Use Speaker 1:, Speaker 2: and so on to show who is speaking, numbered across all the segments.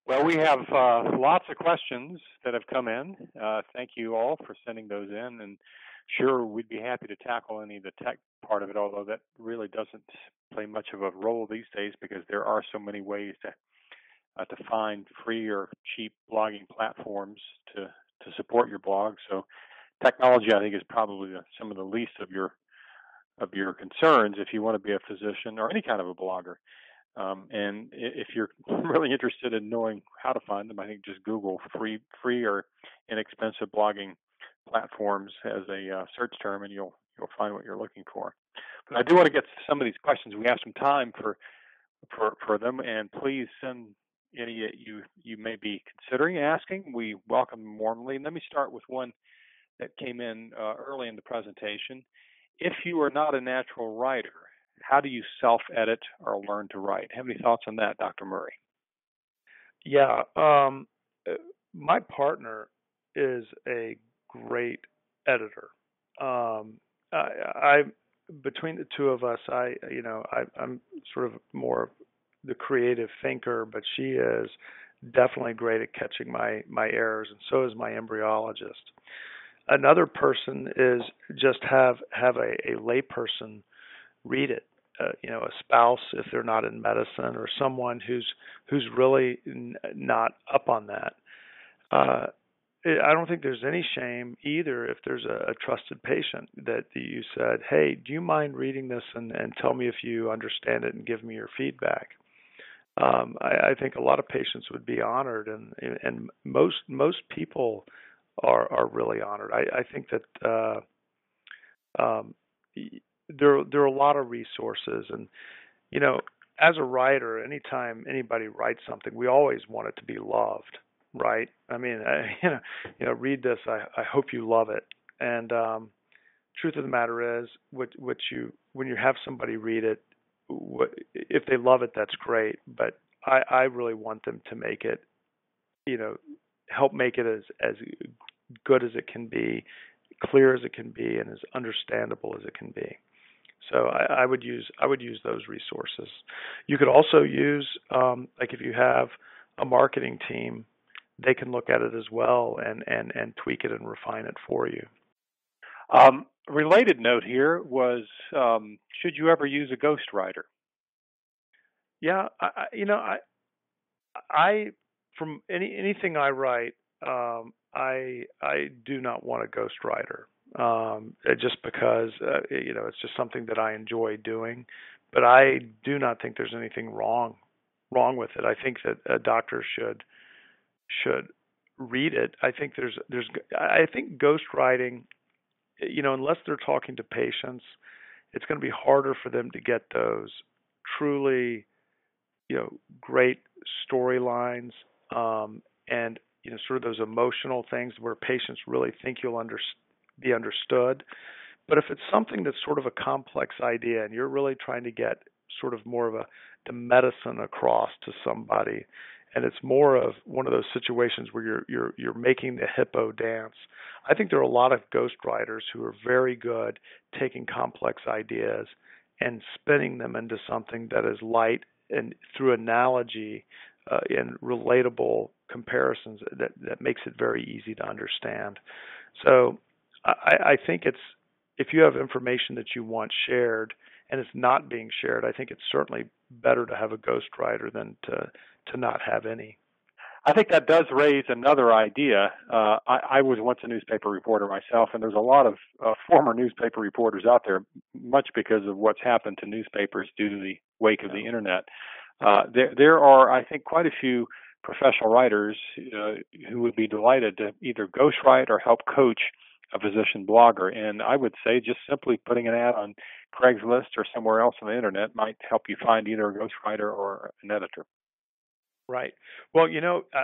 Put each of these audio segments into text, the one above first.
Speaker 1: Well, we have lots of questions that have come in. Thank you all for sending those in. And sure, we'd be happy to tackle any of the tech part of it, although that really doesn't play much of a role these days because there are so many ways to find free or cheap blogging platforms to support your blog. So technology, I think, is probably some of the least of your concerns if you want to be a physician or any kind of a blogger. And if you're really interested in knowing how to find them, I think just Google free or inexpensive blogging platforms as a search term, and you'll find what you're looking for. But I do want to get to some of these questions. We have some time for them, and please send any that you may be considering asking. We welcome them warmly. And let me start with one that came in early in the presentation. If you are not a natural writer, how do you self-edit or learn to write? Have any thoughts on that, Dr. Murray?
Speaker 2: Yeah, my partner is a great editor. I between the two of us, I'm sort of more the creative thinker, but she is definitely great at catching my errors, and so is my embryologist. Another person is just have a layperson read it. A spouse if they're not in medicine, or someone who's really not up on that. I don't think there's any shame either if there's a trusted patient that you said, "Hey, do you mind reading this and tell me if you understand it and give me your feedback?" I think a lot of patients would be honored, and most people are really honored. I think that there are a lot of resources, and as a writer, anytime anybody writes something, we always want it to be loved, right? I mean, read this. I hope you love it. And truth of the matter is, when you have somebody read it, if they love it, that's great. But I really want them to make it, help make it as good as it can be, clear as it can be, and as understandable as it can be. So I would use those resources. You could also use like if you have a marketing team, they can look at it as well and tweak it and refine it for you.
Speaker 1: Related note here was, should you ever use a ghostwriter?
Speaker 2: Yeah, I from anything I write, I do not want a ghostwriter. Just because it's just something that I enjoy doing, but I do not think there's anything wrong with it. I think that a doctor should read it. I think I think ghostwriting, unless they're talking to patients, it's going to be harder for them to get those truly great storylines, and sort of those emotional things where patients really think you'll be understood. But if it's something that's sort of a complex idea and you're really trying to get sort of more of the medicine across to somebody, and it's more of one of those situations where you're making the hippo dance, I think there are a lot of ghostwriters who are very good taking complex ideas and spinning them into something that is light and through analogy and relatable comparisons that makes it very easy to understand. So I think if you have information that you want shared and it's not being shared, I think it's certainly better to have a ghostwriter than to not have any.
Speaker 1: I think that does raise another idea. I was once a newspaper reporter myself, and there's a lot of former newspaper reporters out there, much because of what's happened to newspapers due to the wake of the internet. There are, I think, quite a few professional writers who would be delighted to either ghostwrite or help coach a physician blogger. And I would say just simply putting an ad on Craigslist or somewhere else on the internet might help you find either a ghostwriter or an editor.
Speaker 2: Right. Well,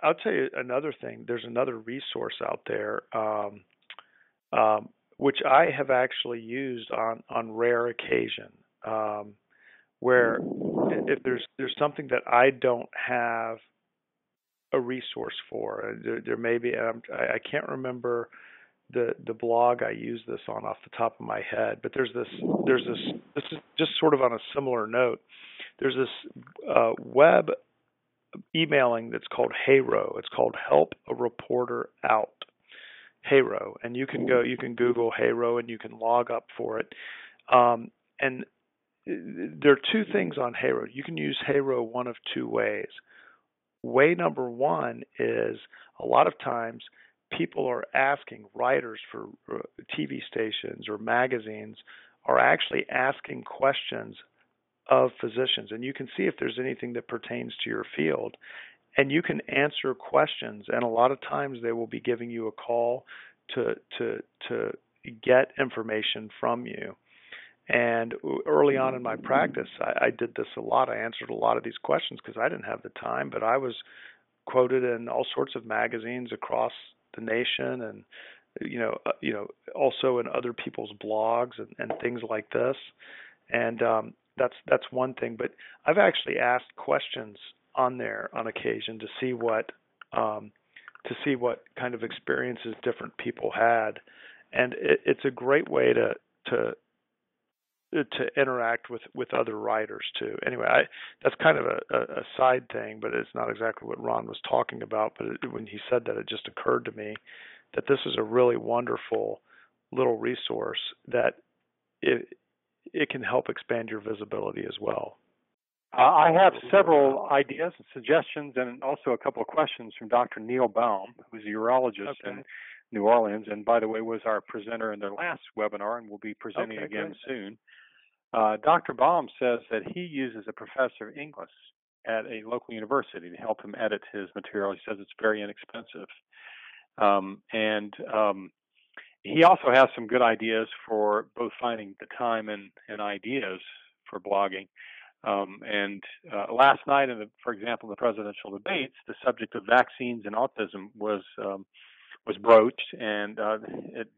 Speaker 2: I'll tell you another thing. There's another resource out there, which I have actually used on rare occasion, where if there's something that I don't have a resource for, there may be. I can't remember the blog I use this on off the top of my head, but there's this. This is just sort of on a similar note. There's this web emailing that's called HARO. It's called Help a Reporter Out. HARO, and you can Google HARO and you can log up for it. And there are two things on HARO. You can use HARO one of two ways. Way number one is a lot of times people are asking, writers for TV stations or magazines are actually asking questions of physicians, and you can see if there's anything that pertains to your field, and you can answer questions, and a lot of times they will be giving you a call to get information from you. And early on in my practice, I did this a lot. I answered a lot of these questions because I didn't have the time, but I was quoted in all sorts of magazines across the nation, and also in other people's blogs and things like this. And that's one thing. But I've actually asked questions on there on occasion to see what kind of experiences different people had, and it's a great way to interact with other writers too. Anyway, that's kind of a side thing, but it's not exactly what Ron was talking about. But when he said that, it just occurred to me that this is a really wonderful little resource that it can help expand your visibility as well.
Speaker 1: I have several ideas and suggestions, and also a couple of questions from Dr. Neil Baum, who's a urologist in New Orleans, and by the way was our presenter in their last webinar and will be presenting again soon. Dr. Baum says that he uses a professor of English at a local university to help him edit his material. He says it's very inexpensive. And he also has some good ideas for both finding the time and ideas for blogging. Last night, for example, in the presidential debates, the subject of vaccines and autism was broached, and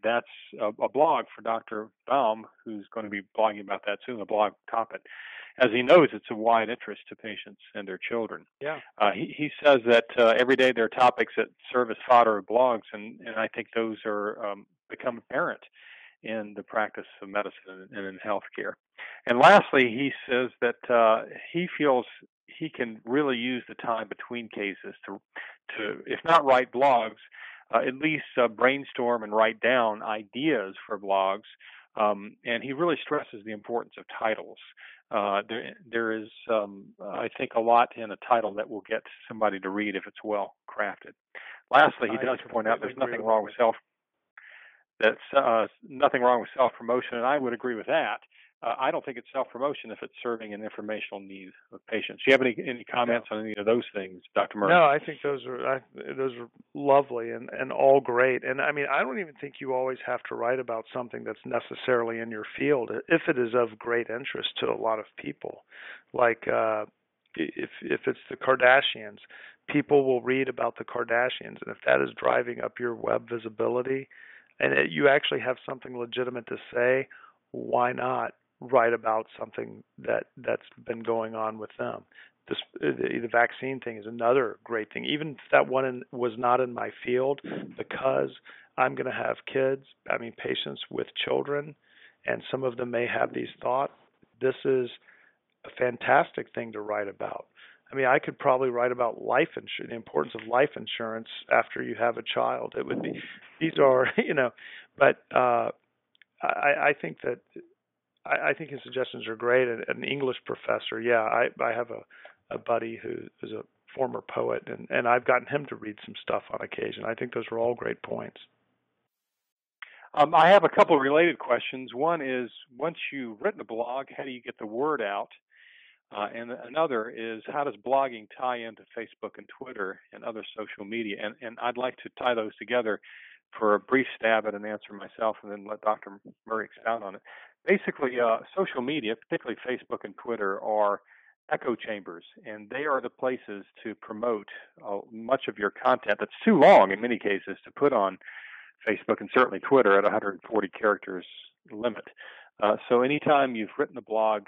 Speaker 1: that's a blog for Dr. Baum, who's going to be blogging about that soon, a blog topic. As he knows, it's of wide interest to patients and their children.
Speaker 2: Yeah.
Speaker 1: He says that every day there are topics that serve as fodder of blogs, and I think those are become apparent in the practice of medicine and in healthcare. And lastly, he says that he feels he can really use the time between cases to if not write blogs, at least brainstorm and write down ideas for blogs. And he really stresses the importance of titles. There is, I think, a lot in a title that will get somebody to read if it's well crafted. Lastly, he does point out there's nothing wrong with nothing wrong with self-promotion, and I would agree with that. I don't think it's self-promotion if it's serving an informational need of patients. Do you have any comments on any of those things, Dr. Murray?
Speaker 2: No, I think those are lovely and all great. And I mean, I don't even think you always have to write about something that's necessarily in your field if it is of great interest to a lot of people. Like if it's the Kardashians, people will read about the Kardashians, and if that is driving up your web visibility, and you actually have something legitimate to say, why not write about something that's been going on with them? The vaccine thing is another great thing. Even if that one was not in my field, because I'm going to have patients with children, and some of them may have these thoughts, this is a fantastic thing to write about. I mean, I could probably write about life insurance, the importance of life insurance after you have a child. It would be, these are, but I think that I think his suggestions are great. An English professor, yeah, I have a buddy who is a former poet, and I've gotten him to read some stuff on occasion. I think those are all great points.
Speaker 1: I have a couple of related questions. One is, once you've written a blog, how do you get the word out? And another is, how does blogging tie into Facebook and Twitter and other social media? And I'd like to tie those together for a brief stab at an answer myself, and then let Dr. Murray expound on it. Basically, social media, particularly Facebook and Twitter, are echo chambers, and they are the places to promote much of your content that's too long in many cases to put on Facebook and certainly Twitter at 140 characters limit. So anytime you've written a blog,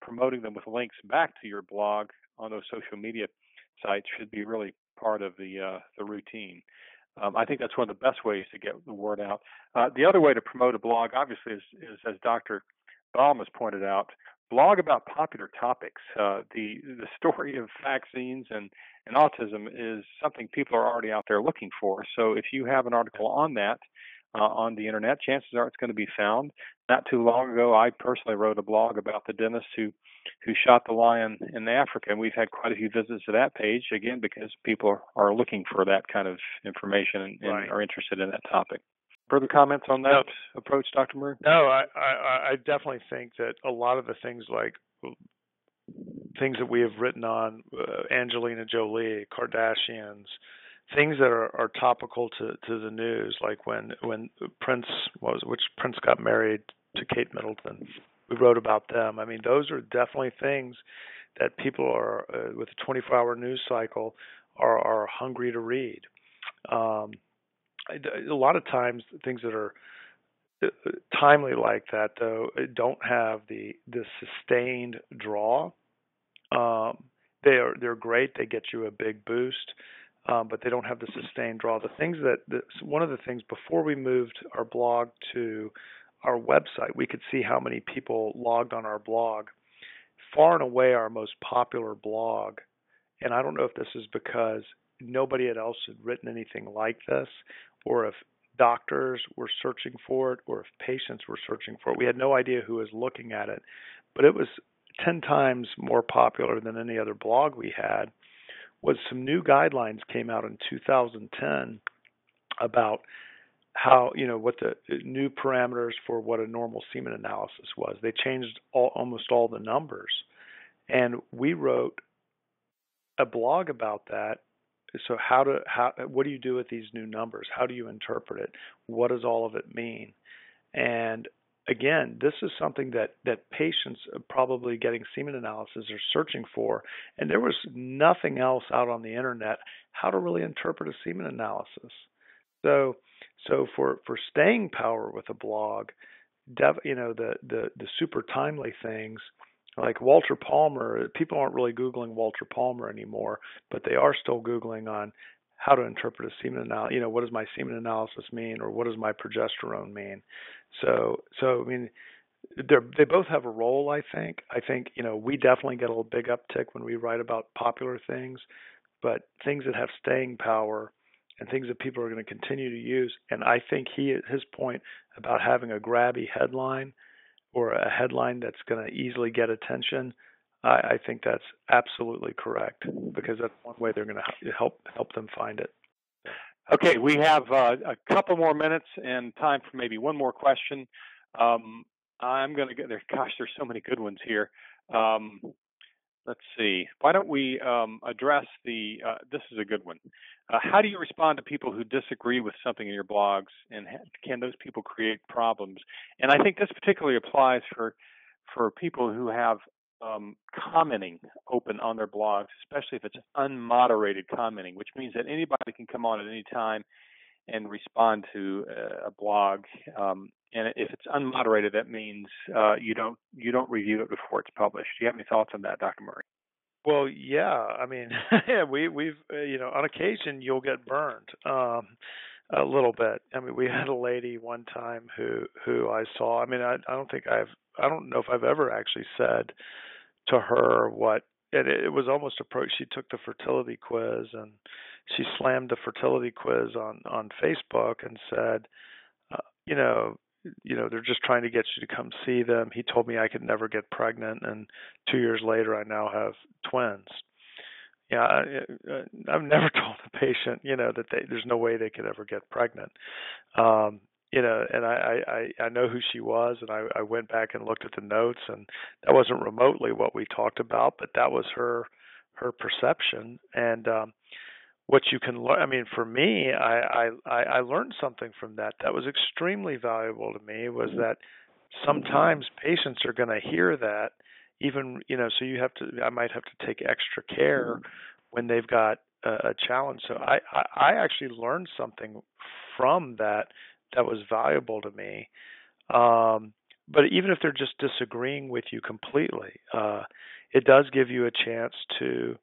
Speaker 1: promoting them with links back to your blog on those social media sites should be really part of the routine. I think that's one of the best ways to get the word out. The other way to promote a blog, obviously, is as Dr. Baum has pointed out, blog about popular topics. The story of vaccines and autism is something people are already out there looking for. So if you have an article on that on the internet, chances are it's going to be found. Not too long ago, I personally wrote a blog about the dentist who shot the lion in Africa, and we've had quite a few visits to that page, again, because people are looking for that kind of information and
Speaker 2: Right.
Speaker 1: are interested in that topic. Further comments on that approach, Dr. Murray?
Speaker 2: No, I definitely think that a lot of the things like things that we have written on Angelina Jolie, Kardashians, things that are topical to the news, like when Prince got married to Kate Middleton. We wrote about them. I mean, those are definitely things that people are with a 24-hour news cycle are hungry to read. A lot of times, things that are timely like that, though, don't have the sustained draw. They're great. They get you a big boost, but they don't have the sustained draw. The things one of the things before we moved our blog to our website, we could see how many people logged on our blog. Far and away our most popular blog, and I don't know if this is because nobody else had written anything like this, or if doctors were searching for it, or if patients were searching for it. We had no idea who was looking at it, but it was 10 times more popular than any other blog we had. Was some new guidelines came out in 2010 about how, what the new parameters for what a normal semen analysis was. They changed almost all the numbers. And we wrote a blog about that. So what do you do with these new numbers? How do you interpret it? What does all of it mean? And again, this is something that patients probably getting semen analysis are searching for, and there was nothing else out on the internet how to really interpret a semen analysis. So for staying power with a blog, the super timely things like Walter Palmer, people aren't really Googling Walter Palmer anymore, but they are still Googling on how to interpret a semen analysis. What does my semen analysis mean, or what does my progesterone mean? So I mean, they both have a role. I think we definitely get a little big uptick when we write about popular things, but things that have staying power and things that people are going to continue to use. And I think his point about having a grabby headline or a headline that's going to easily get attention, I think that's absolutely correct, because that's one way they're going to help them find it.
Speaker 1: Okay, we have a couple more minutes and time for maybe one more question. I'm going to get there. Gosh, there's so many good ones here. Let's see. Why don't we address this is a good one. How do you respond to people who disagree with something in your blogs, and can those people create problems? And I think this particularly applies for people who have commenting open on their blogs, especially if it's unmoderated commenting, which means that anybody can come on at any time and respond to a blog. And if it's unmoderated, that means you don't review it before it's published. Do you have any thoughts on that, Dr. Murray?
Speaker 2: Well, yeah. I mean, we've on occasion you'll get burned a little bit. I mean, we had a lady one time who I saw. I mean, I don't know if I've ever actually said to her what. And it was almost approach. She took the fertility quiz and she slammed the fertility quiz on Facebook and said, they're just trying to get you to come see them. He told me I could never get pregnant, and 2 years later I now have twins. Yeah, I've never told a patient, that there's no way they could ever get pregnant. And I know who she was, and I went back and looked at the notes, and that wasn't remotely what we talked about, but that was her perception. And what you can learn, I mean, for me, I learned something from that. That was extremely valuable to me, was that sometimes patients are going to hear that, even, so I might have to take extra care when they've got a challenge. So I actually learned something from that was valuable to me. But even if they're just disagreeing with you completely, it does give you a chance to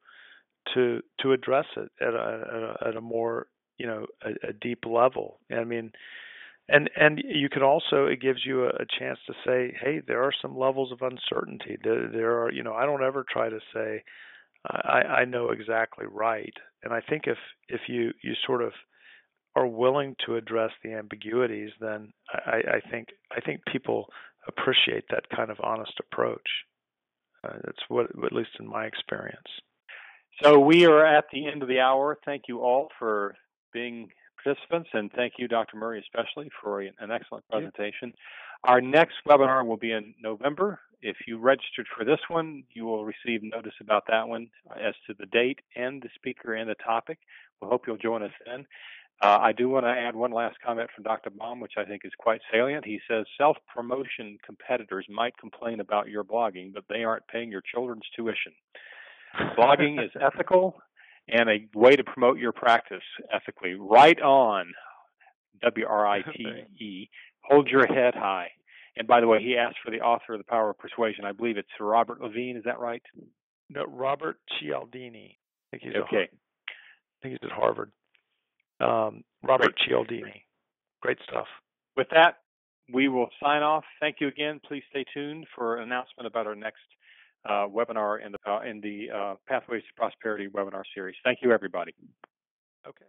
Speaker 2: address it at a more, a deep level. I mean, And you can also, it gives you a chance to say, hey, there are some levels of uncertainty. There are, I don't ever try to say I know exactly right. And I think if you sort of are willing to address the ambiguities, then I think people appreciate that kind of honest approach. That's what, at least in my experience.
Speaker 1: So we are at the end of the hour. Thank you all for being participants, and thank you, Dr. Murray, especially for an excellent presentation. Our next webinar will be in November. If you registered for this one, you will receive notice about that one as to the date and the speaker and the topic. We hope you'll join us then. I do want to add one last comment from Dr. Baum, which I think is quite salient. He says, self-promotion competitors might complain about your blogging, but they aren't paying your children's tuition. Blogging is ethical and a way to promote your practice ethically. Right on, WRITE. Hold your head high. And by the way, he asked for the author of The Power of Persuasion. I believe it's Robert Levine. Is that right?
Speaker 2: No, Robert Cialdini. I think he's
Speaker 1: okay.
Speaker 2: I think he's at Harvard. Robert Cialdini. Great stuff.
Speaker 1: With that, we will sign off. Thank you again. Please stay tuned for an announcement about our next webinar in the Pathways to Prosperity webinar series. Thank you, everybody.
Speaker 2: Okay.